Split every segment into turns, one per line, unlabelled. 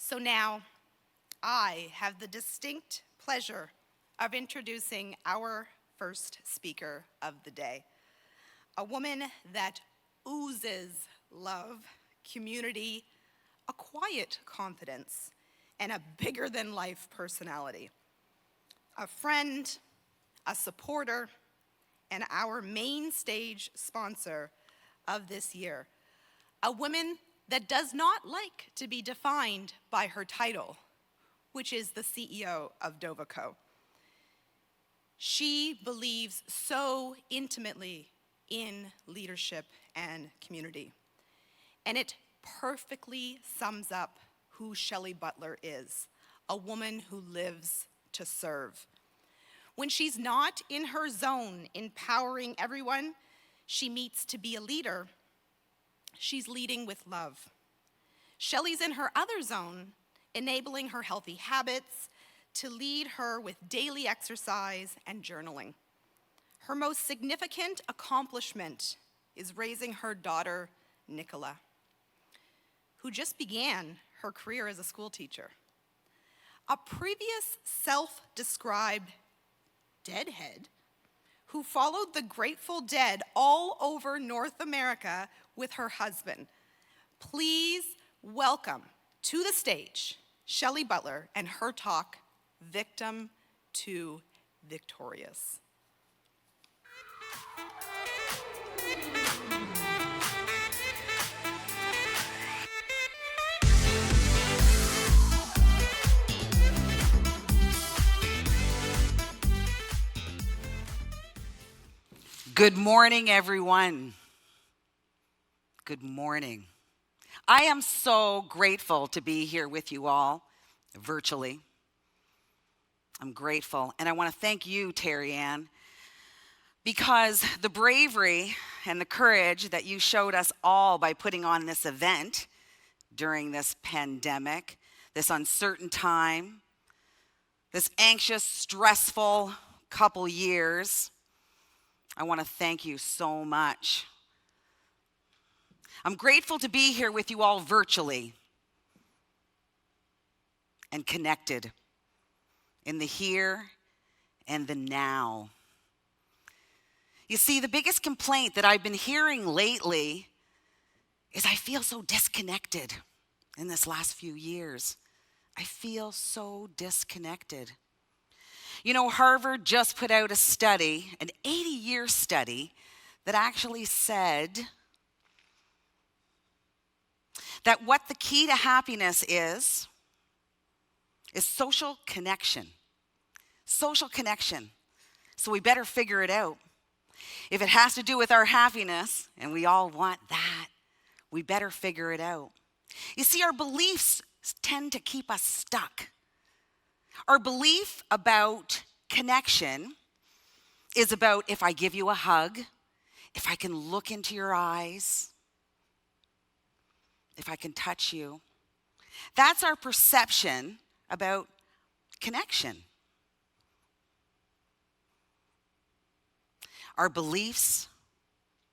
So now, I have the distinct pleasure of introducing our first speaker of the day, a woman that oozes love, community, a quiet confidence, and a bigger-than-life personality. A friend, a supporter, and our main stage sponsor of this year. A woman that does not like to be defined by her title, which is the CEO of Dovico. She believes so intimately in leadership and community. And it perfectly sums up who Shelley Butler is, a woman who lives to serve. When she's not in her zone empowering everyone she meets to be a leader, she's leading with love. Shelley's in her other zone, enabling her healthy habits to lead her with daily exercise and journaling. Her most significant accomplishment is raising her daughter, Nicola, who just began her career as a school teacher. A previous self-described deadhead who followed the Grateful Dead all over North America with her husband. Please welcome to the stage Shelley Butler and her talk, Victim to Victorious.
Good morning, everyone. Good morning. I am so grateful to be here with you all virtually. I'm grateful, and I want to thank you, Terry Ann, because the bravery and the courage that you showed us all by putting on this event during this pandemic, this uncertain time, this anxious, stressful couple years, I want to thank you so much. I'm grateful to be here with you all virtually and connected in the here and the now. You see, the biggest complaint that I've been hearing lately is I feel so disconnected in this last few years. I feel so disconnected. You know, Harvard just put out a study, an 80-year study, that actually said that what the key to happiness is social connection. Social connection. So we better figure it out. If it has to do with our happiness, and we all want that, we better figure it out. You see, our beliefs tend to keep us stuck. Our belief about connection is about if I give you a hug, if I can look into your eyes, if I can touch you. That's our perception about connection. Our beliefs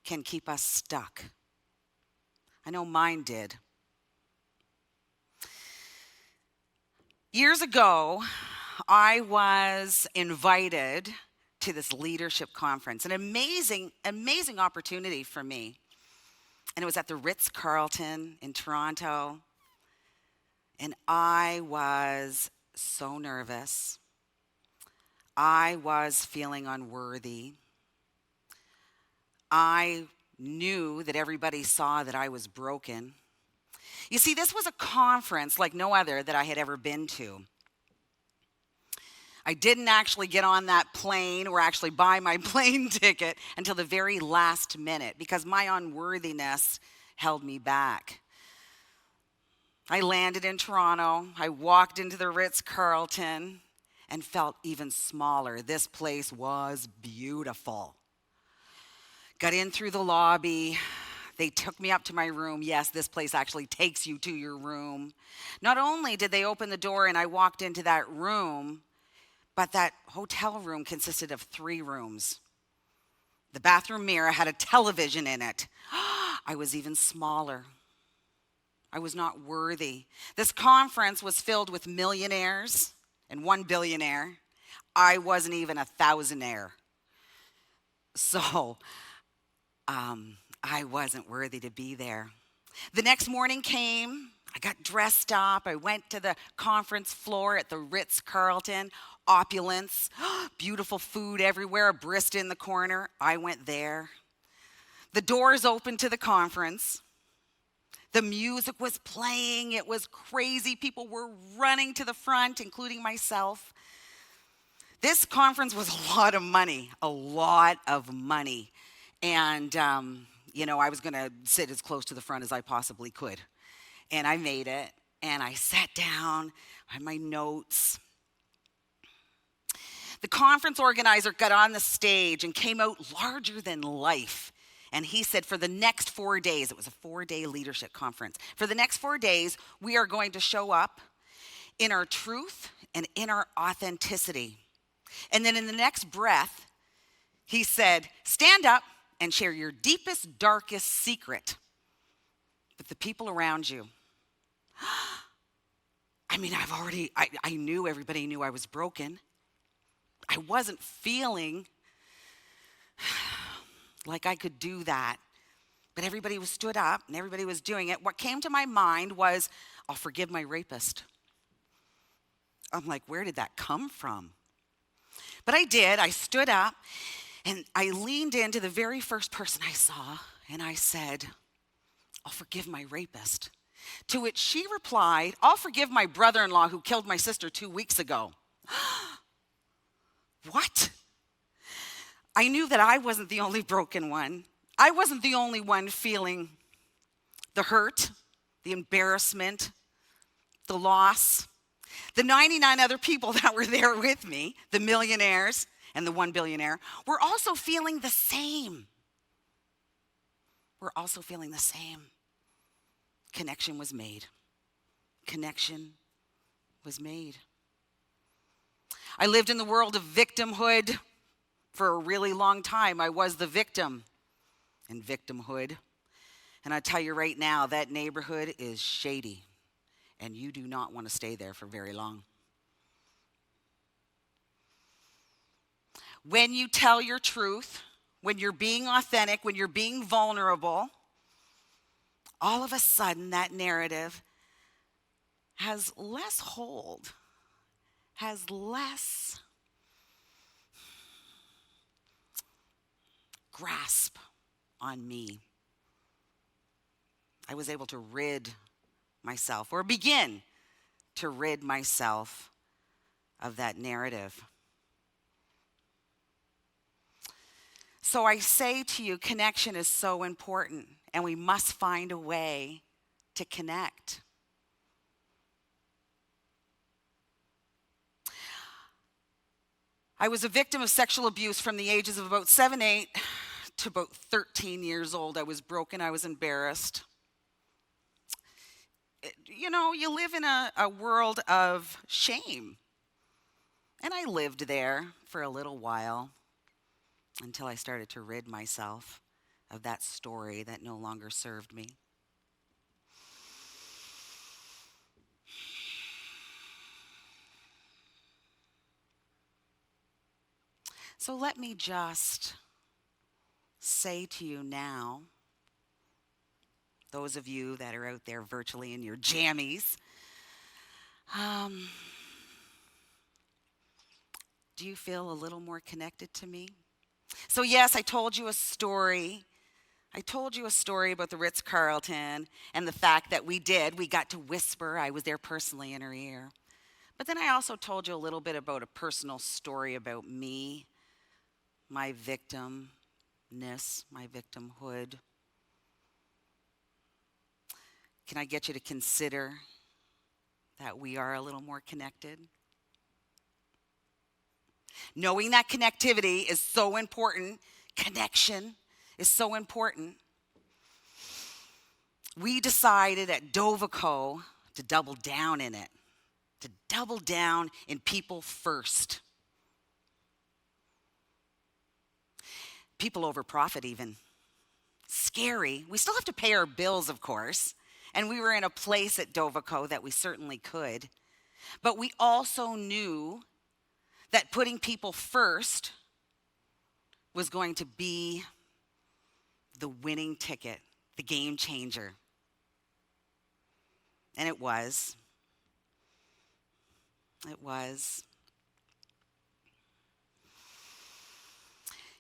can keep us stuck. I know mine did. Years ago, I was invited to this leadership conference, an amazing opportunity for me. And it was at the Ritz-Carlton in Toronto. And I was so nervous. I was feeling unworthy. I knew that everybody saw that I was broken. You see, this was a conference like no other that I had ever been to. I didn't actually get on that plane or actually buy my plane ticket until the very last minute because my unworthiness held me back. I landed in Toronto. I walked into the Ritz-Carlton and felt even smaller. This place was beautiful. Got in through the lobby. They took me up to my room. Yes, this place actually takes you to your room. Not only did they open the door and I walked into that room, but that hotel room consisted of 3 rooms. The bathroom mirror had a television in it. I was even smaller. I was not worthy. This conference was filled with millionaires and one billionaire. I wasn't even a thousandaire. So I wasn't worthy to be there. The next morning came. I got dressed up. I went to the conference floor at the Ritz-Carlton. Opulence, beautiful food everywhere, a barista in the corner. I went there. The doors opened to the conference. The music was playing. It was crazy. People were running to the front, including myself. This conference was a lot of money, a lot of money. And, I was going to sit as close to the front as I possibly could. And I made it. And I sat down, I had my notes. The conference organizer got on the stage and came out larger than life. And he said, for the next 4 days, it was a 4-day leadership conference. For the next 4 days, we are going to show up in our truth and in our authenticity. And then in the next breath, he said, stand up and share your deepest, darkest secret with the people around you. I knew everybody knew I was broken. I wasn't feeling like I could do that. But everybody was stood up and everybody was doing it. What came to my mind was, I'll forgive my rapist. I'm like, where did that come from? But I did. I stood up and I leaned into the very first person I saw and I said, I'll forgive my rapist. To which she replied, I'll forgive my brother-in-law who killed my sister 2 weeks ago. What? I knew that I wasn't the only broken one. I wasn't the only one feeling the hurt, the embarrassment, the loss. The 99 other people that were there with me, the millionaires and the one billionaire, were also feeling the same. We're also feeling the same. Connection was made. Connection was made. I lived in the world of victimhood for a really long time. I was the victim in victimhood. And I tell you right now, that neighborhood is shady. And you do not want to stay there for very long. When you tell your truth, when you're being authentic, when you're being vulnerable, all of a sudden that narrative has less hold, has less grasp on me. I was able to rid myself, or begin to rid myself of that narrative. So I say to you, connection is so important, and we must find a way to connect. I was a victim of sexual abuse from the ages of about 7, 8 to about 13 years old. I was broken, I was embarrassed. You live in a world of shame. And I lived there for a little while until I started to rid myself of that story that no longer served me. So let me just say to you now, those of you that are out there virtually in your jammies, do you feel a little more connected to me? So yes, I told you a story. I told you a story about the Ritz-Carlton and the fact that we got to whisper. I was there personally in her ear. But then I also told you a little bit about a personal story about me, my victimness, my victimhood. Can I get you to consider that we are a little more connected? Knowing that connectivity is so important, connection is so important. We decided at Dovico to double down in it, to double down in people first. People over profit even. Scary. We still have to pay our bills, of course. And we were in a place at Dovico that we certainly could. But we also knew that putting people first was going to be the winning ticket, the game changer. And it was. It was.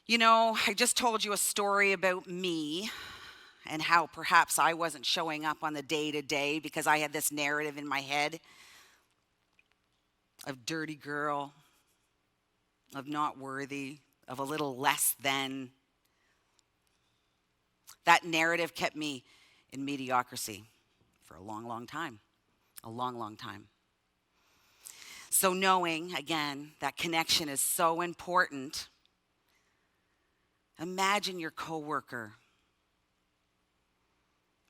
You know, I just told you a story about me and how perhaps I wasn't showing up on the day-to-day because I had this narrative in my head of dirty girl, of not worthy, of a little less than. That narrative kept me in mediocrity for a long, long time. A long, long time. So knowing, again, that connection is so important. Imagine your coworker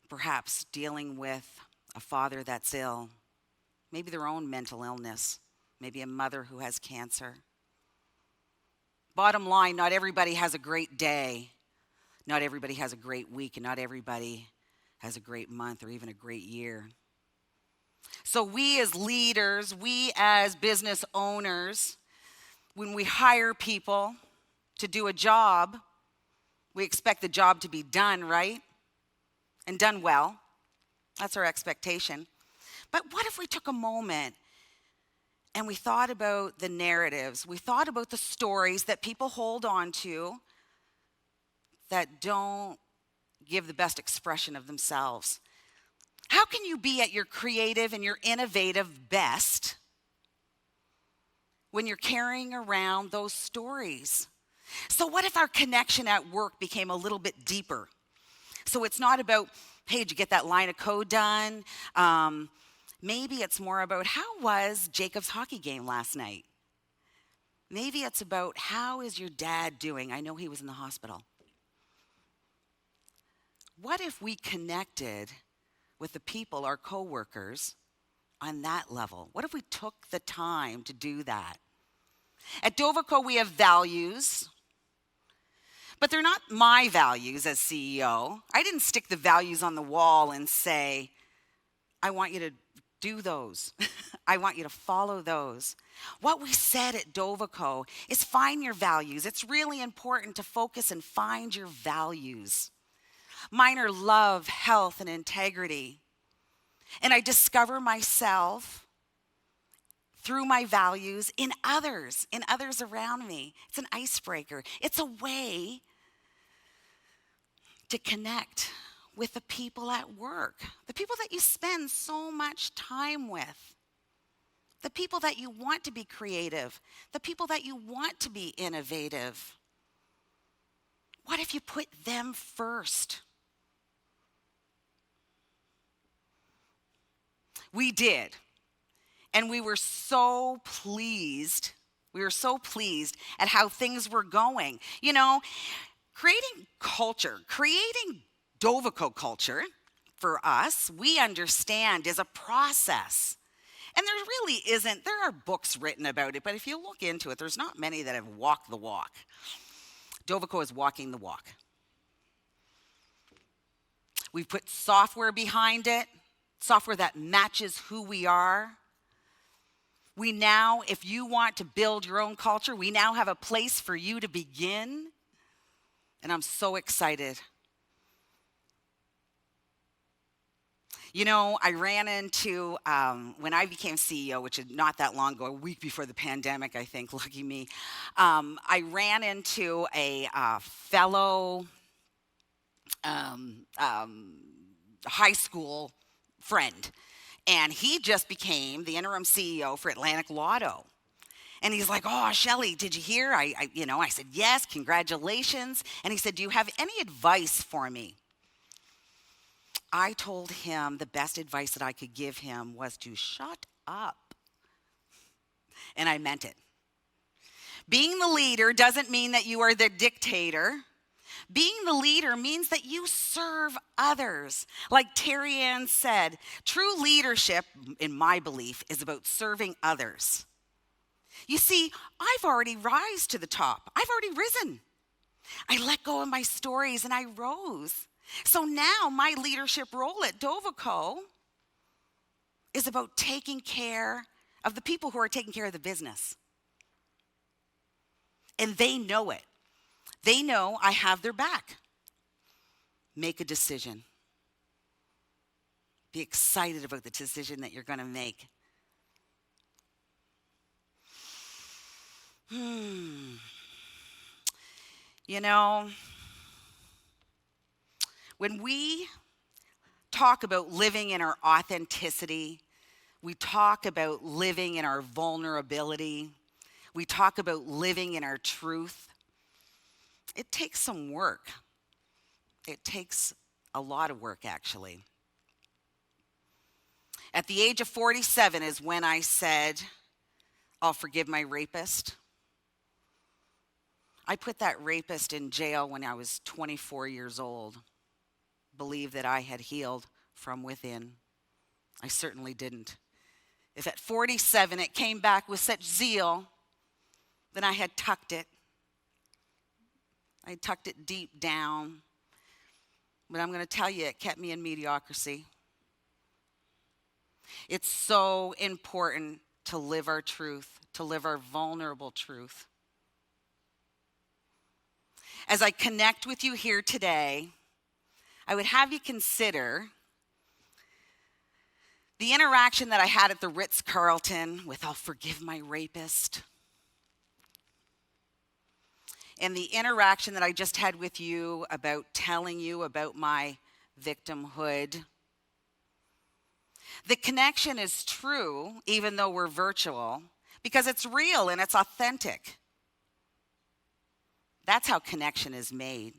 perhaps dealing with a father that's ill, maybe their own mental illness, maybe a mother who has cancer. Bottom line, not everybody has a great day. Not everybody has a great week, and not everybody has a great month or even a great year. So we as leaders, we as business owners, when we hire people to do a job, we expect the job to be done, right? And done well. That's our expectation. But what if we took a moment and we thought about the narratives, we thought about the stories that people hold on to that don't give the best expression of themselves? How can you be at your creative and your innovative best when you're carrying around those stories? So what if our connection at work became a little bit deeper? So it's not about, hey, did you get that line of code done? Maybe it's more about, how was Jacob's hockey game last night? Maybe it's about, how is your dad doing? I know he was in the hospital. What if we connected with the people, our coworkers, on that level? What if we took the time to do that? At Dovico, we have values, but they're not my values as CEO. I didn't stick the values on the wall and say, I want you to do those. I want you to follow those. What we said at Dovico is find your values. It's really important to focus and find your values. Mine are love, health, and integrity. And I discover myself through my values in others around me. It's an icebreaker. It's a way to connect with the people at work, the people that you spend so much time with, the people that you want to be creative, the people that you want to be innovative. What if you put them first? We did. And we were so pleased. We were so pleased at how things were going. You know, creating culture, creating Dovico culture for us, we understand is a process. And there really isn't, there are books written about it, but if you look into it, there's not many that have walked the walk. Dovico is walking the walk. We've put software behind it, software that matches who we are. We now, if you want to build your own culture, we now have a place for you to begin. And I'm so excited. You know, I ran into, when I became CEO, which is not that long ago, a week before the pandemic, I think, lucky me, I ran into a fellow high school friend. And he just became the interim CEO for Atlantic Lotto. And he's like, oh, Shelley, did you hear? I said, yes, congratulations. And he said, do you have any advice for me? I told him the best advice that I could give him was to shut up. And I meant it. Being the leader doesn't mean that you are the dictator. Being the leader means that you serve others. Like Terry Ann said, true leadership, in my belief, is about serving others. You see, I've already risen to the top. I've already risen. I let go of my stories and I rose. So now my leadership role at Dovico is about taking care of the people who are taking care of the business. And they know it. They know I have their back. Make a decision. Be excited about the decision that you're going to make. You know, when we talk about living in our authenticity, we talk about living in our vulnerability, we talk about living in our truth, it takes some work. It takes a lot of work, actually. At the age of 47 is when I said, I'll forgive my rapist. I put that rapist in jail when I was 24 years old. Believed that I had healed from within. I certainly didn't. If at 47 it came back with such zeal, then I had tucked it. I tucked it deep down. But I'm going to tell you, it kept me in mediocrity. It's so important to live our truth, to live our vulnerable truth. As I connect with you here today, I would have you consider the interaction that I had at the Ritz-Carlton with I'll forgive my rapist, and the interaction that I just had with you about telling you about my victimhood. The connection is true, even though we're virtual, because it's real and it's authentic. That's how connection is made.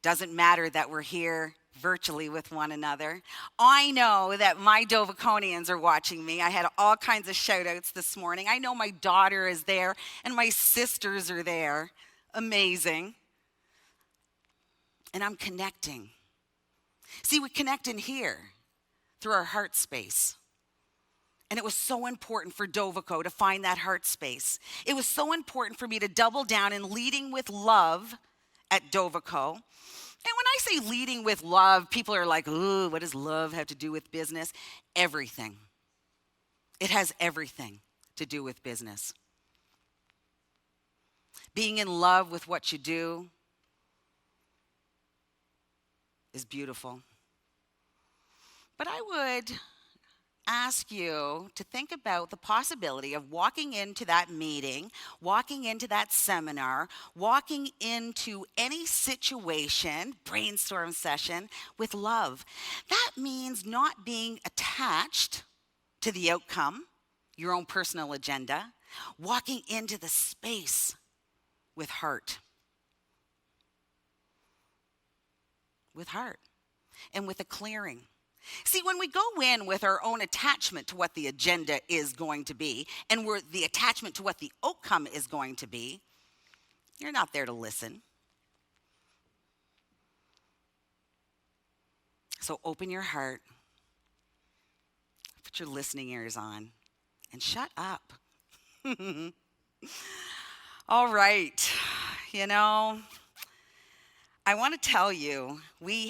Doesn't matter that we're here virtually with one another. I know that my Doviconians are watching me. I had all kinds of shout outs this morning. I know my daughter is there and my sisters are there. Amazing. And I'm connecting. See, we connect in here through our heart space. And it was so important for Dovico to find that heart space. It was so important for me to double down in leading with love at Dovico. And when I say leading with love, people are like, ooh, what does love have to do with business? Everything. It has everything to do with business. Being in love with what you do is beautiful. But I would ask you to think about the possibility of walking into that meeting, walking into that seminar, walking into any situation, brainstorm session, with love. That means not being attached to the outcome, your own personal agenda, walking into the space with heart. With heart and with a clearing. See, when we go in with our own attachment to what the agenda is going to be, and we're the attachment to what the outcome is going to be, you're not there to listen. So open your heart, put your listening ears on, and shut up. All right, I want to tell you, we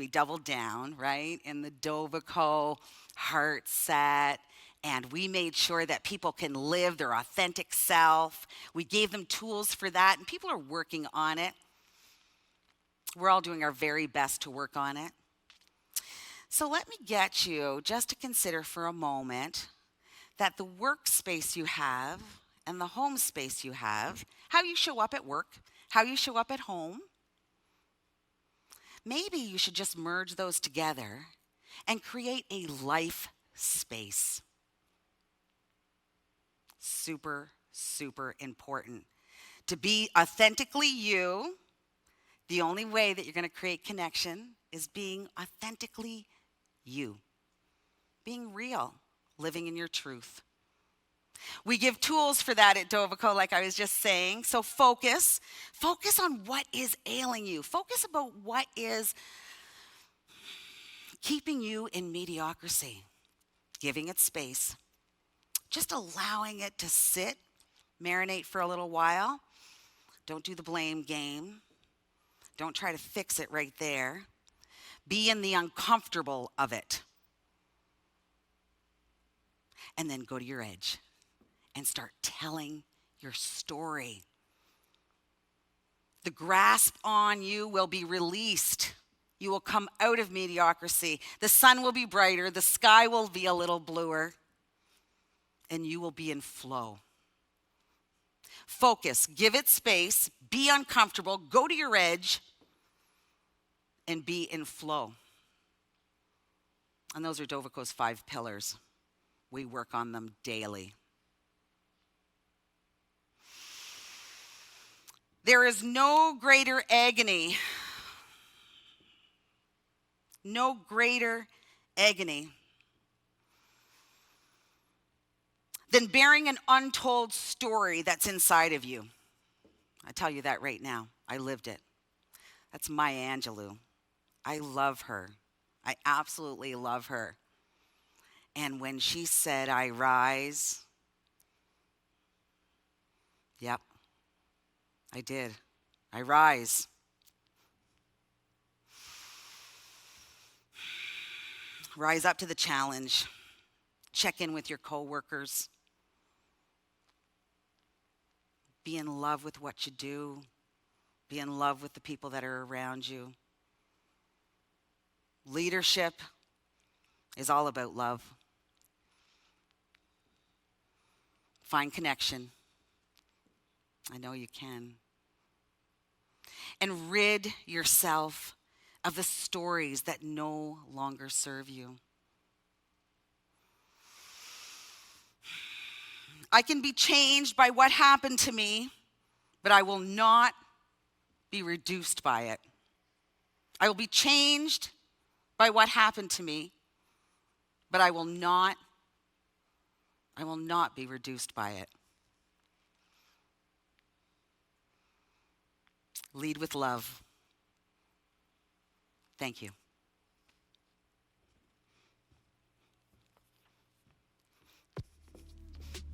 doubled down, right, in the Dovico heart set, and we made sure that people can live their authentic self. We gave them tools for that, and people are working on it. We're all doing our very best to work on it. So let me get you just to consider for a moment that the workspace you have and the home space you have, how you show up at work, how you show up at home, maybe you should just merge those together and create a life space. Super, super important. To be authentically you, the only way that you're going to create connection is being authentically you. Being real, living in your truth. We give tools for that at Dovico, like I was just saying. So focus on what is ailing you. Focus about what is keeping you in mediocrity. Giving it space. Just allowing it to sit, marinate for a little while. Don't do the blame game. Don't try to fix it right there. Be in the uncomfortable of it. And then go to your edge and start telling your story. The grasp on you will be released. You will come out of mediocrity. The sun will be brighter. The sky will be a little bluer. And you will be in flow. Focus. Give it space. Be uncomfortable. Go to your edge. And be in flow. And those are Dovico's 5 pillars. We work on them daily. There is no greater agony than bearing an untold story that's inside of you. I tell you that right now. I lived it. That's Maya Angelou. I love her. I absolutely love her. And when she said, I rise, yep, I did. I rise. Rise up to the challenge. Check in with your coworkers. Be in love with what you do. Be in love with the people that are around you. Leadership is all about love. Find connection. I know you can. And rid yourself of the stories that no longer serve you. I can be changed by what happened to me, but I will not be reduced by it. I will be changed by what happened to me, but I will not be reduced by it. Lead with love. Thank you.